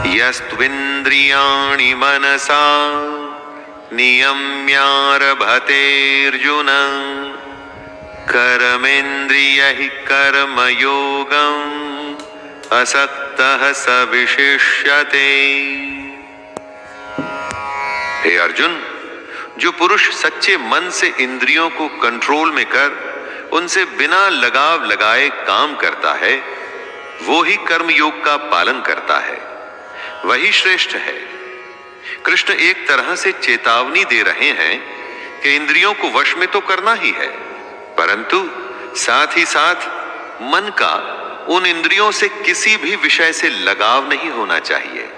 यस्त्विन्द्रियाणि मनसा नियम्यारभतेऽर्जुन कर्मेन्द्रियैः कर्मयोगम् असक्तः स विशिष्यते। हे अर्जुन, जो पुरुष सच्चे मन से इंद्रियों को कंट्रोल में कर उनसे बिना लगाव लगाए काम करता है, वो ही कर्मयोग का पालन करता है, वही श्रेष्ठ है। कृष्ण एक तरह से चेतावनी दे रहे हैं कि इंद्रियों को वश में तो करना ही है, परंतु साथ ही साथ मन का उन इंद्रियों से किसी भी विषय से लगाव नहीं होना चाहिए,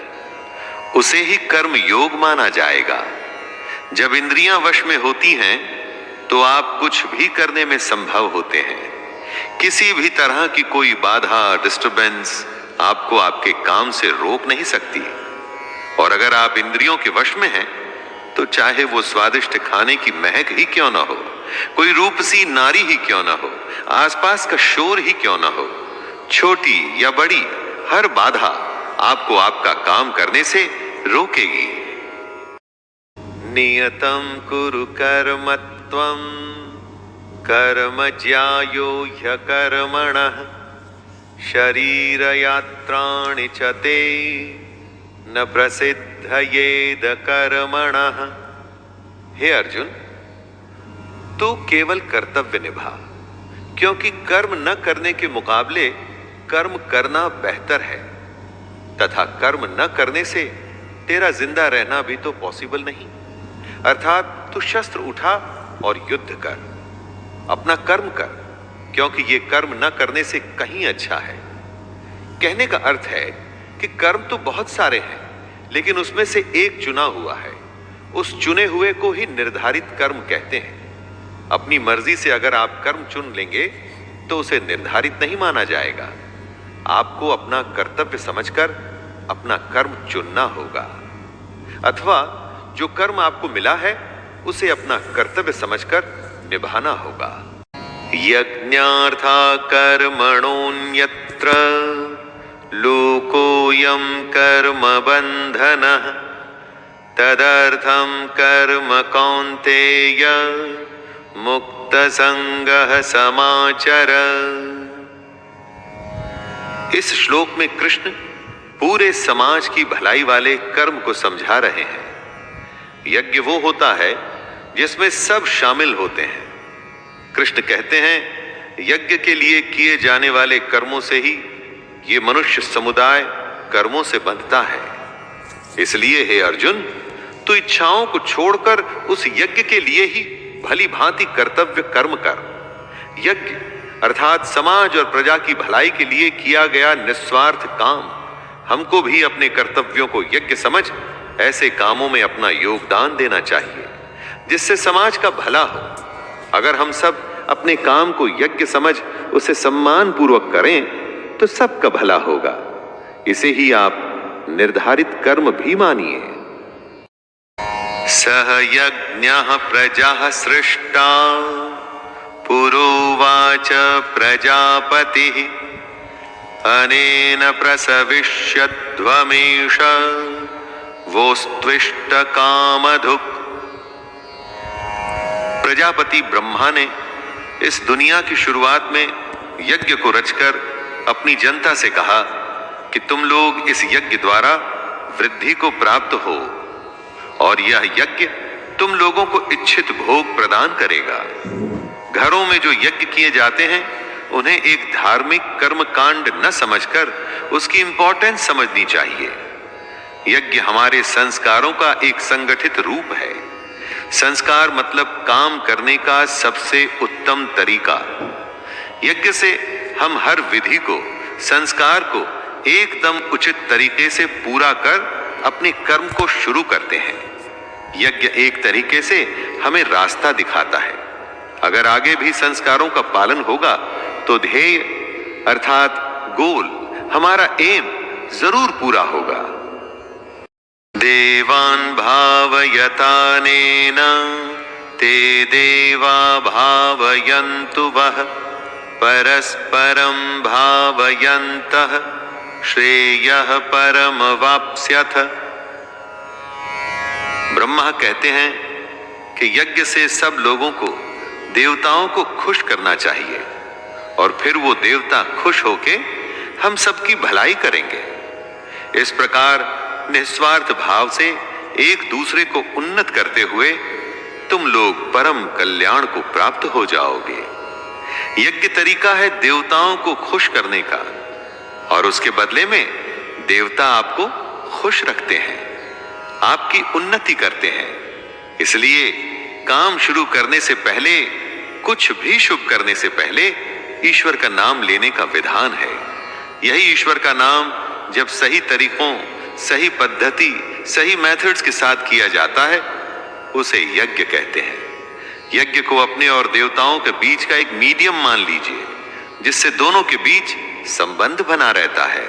उसे ही कर्म योग माना जाएगा। जब इंद्रियां वश में होती हैं तो आप कुछ भी करने में संभव होते हैं। किसी भी तरह की कोई बाधा, डिस्टरबेंस आपको आपके काम से रोक नहीं सकती। और अगर आप इंद्रियों के वश में हैं तो चाहे वो स्वादिष्ट खाने की महक ही क्यों ना हो, कोई रूपसी नारी ही क्यों ना हो, आसपास का शोर ही क्यों ना हो, छोटी या बड़ी हर बाधा आपको आपका काम करने से रोकेगी। नियतं कुरु कर्म त्वं कर्म ज्यायो ह्यकर्मणः शरीरयात्राणि च ते न प्रसिद्धयेद कर्मणः। हे अर्जुन, तू केवल कर्तव्य निभा, क्योंकि कर्म न करने के मुकाबले कर्म करना बेहतर है, तथा कर्म न करने से तेरा जिंदा रहना भी तो पॉसिबल नहीं। अर्थात तू शस्त्र उठा और युद्ध कर, अपना कर्म कर, क्योंकि ये कर्म न करने से कहीं अच्छा है। कहने का अर्थ है कि कर्म तो बहुत सारे हैं, लेकिन उसमें से एक चुना हुआ है। उस चुने हुए को ही निर्धारित कर्म कहते हैं। अपनी मर्जी से अगर आप कर्म चुन लेंगे तो उसे निर्धारित नहीं माना जाएगा। आपको अपना कर्तव्य समझकर अपना कर्म चुनना होगा, अथवा जो कर्म आपको मिला है उसे अपना कर्तव्य समझकर निभाना होगा। यज्ञार्था कर्मणोऽन्यत्र लोकोऽयं कर्म बन्धनः तदर्थं कर्म कौन्तेय मुक्तसंगः समाचर। इस श्लोक में कृष्ण पूरे समाज की भलाई वाले कर्म को समझा रहे हैं। यज्ञ वो होता है जिसमें सब शामिल होते हैं। कृष्ण कहते हैं, यज्ञ के लिए किए जाने वाले कर्मों से ही ये मनुष्य समुदाय कर्मों से बंधता है। इसलिए हे अर्जुन, तू इच्छाओं को छोड़कर उस यज्ञ के लिए ही भली भांति कर्तव्य कर्म कर। यज्ञ अर्थात समाज और प्रजा की भलाई के लिए किया गया निस्वार्थ काम। हमको भी अपने कर्तव्यों को यज्ञ समझ ऐसे कामों में अपना योगदान देना चाहिए जिससे समाज का भला हो। अगर हम सब अपने काम को यज्ञ समझ उसे सम्मान पूर्वक करें तो सबका भला होगा। इसे ही आप निर्धारित कर्म भी मानिए। सह यज्ञः प्रजाः सृष्टा पुरोवाच प्रजापतिः अनेन प्रसविष्यध्वमेष वोस्त्विष्ट कामधुक्। प्रजापति ब्रह्मा ने इस दुनिया की शुरुआत में यज्ञ को रचकर अपनी जनता से कहा कि तुम लोग इस यज्ञ द्वारा वृद्धि को प्राप्त हो और यह यज्ञ तुम लोगों को इच्छित भोग प्रदान करेगा। घरों में जो यज्ञ किए जाते हैं उन्हें एक धार्मिक कर्म कांड न समझकर उसकी इंपॉर्टेंस समझनी चाहिए। यज्ञ हमारे संस्कारों का एक संगठित रूप है। संस्कार मतलब काम करने का सबसे उत्तम तरीका। यज्ञ से हम हर विधि को, संस्कार को एकदम उचित तरीके से पूरा कर अपने कर्म को शुरू करते हैं। यज्ञ एक तरीके से हमें रास्ता दिखाता है। अगर आगे भी संस्कारों का पालन होगा तो ध्येय अर्थात गोल, हमारा एम जरूर पूरा होगा। देवान् भावयतानेन ते देवा भावयन्तु वः परस्परं भावयन्तः श्रेयः परमवाप्नुयुः। स्याथ। ब्रह्मा कहते हैं कि यज्ञ से सब लोगों को, देवताओं को खुश करना चाहिए और फिर वो देवता खुश होके हम सबकी भलाई करेंगे। इस प्रकार निस्वार्थ भाव से एक दूसरे को उन्नत करते हुए तुम लोग परम कल्याण को प्राप्त हो जाओगे। यज्ञ तरीका है देवताओं को खुश करने का और उसके बदले में देवता आपको खुश रखते हैं, आपकी उन्नति करते हैं। इसलिए काम शुरू करने से पहले, कुछ भी शुभ करने से पहले ईश्वर का नाम लेने का विधान है। यही ईश्वर का नाम जब सही तरीकों, सही पद्धति, सही मेथड्स के साथ किया जाता है उसे यज्ञ कहते हैं। यज्ञ को अपने और देवताओं के बीच का एक मीडियम मान लीजिए, जिससे दोनों के बीच संबंध बना रहता है।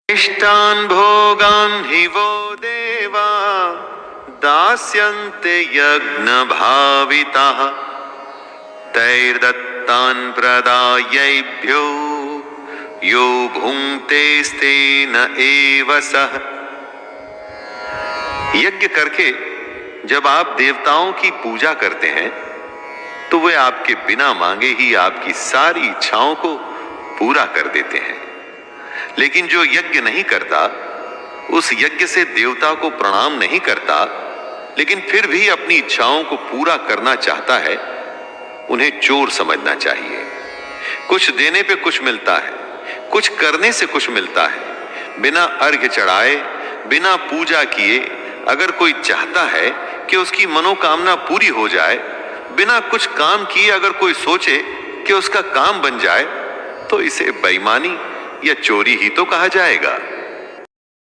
इष्टान भोगान हि वो देवा दास्यन्ते यज्ञ भाविताः तैर्दत्तान् प्रदायैभ्यो यो भुङ्क्तेस्तेन एव सः। यज्ञ करके जब आप देवताओं की पूजा करते हैं तो वे आपके बिना मांगे ही आपकी सारी इच्छाओं को पूरा कर देते हैं। लेकिन जो यज्ञ नहीं करता, उस यज्ञ से देवता को प्रणाम नहीं करता, लेकिन फिर भी अपनी इच्छाओं को पूरा करना चाहता है, उन्हें चोर समझना चाहिए। कुछ देने पे कुछ मिलता है, कुछ करने से कुछ मिलता है। बिना अर्घ्य चढ़ाए, बिना पूजा किए अगर कोई चाहता है कि उसकी मनोकामना पूरी हो जाए, बिना कुछ काम किए अगर कोई सोचे कि उसका काम बन जाए, तो इसे बेईमानी या चोरी ही तो कहा जाएगा।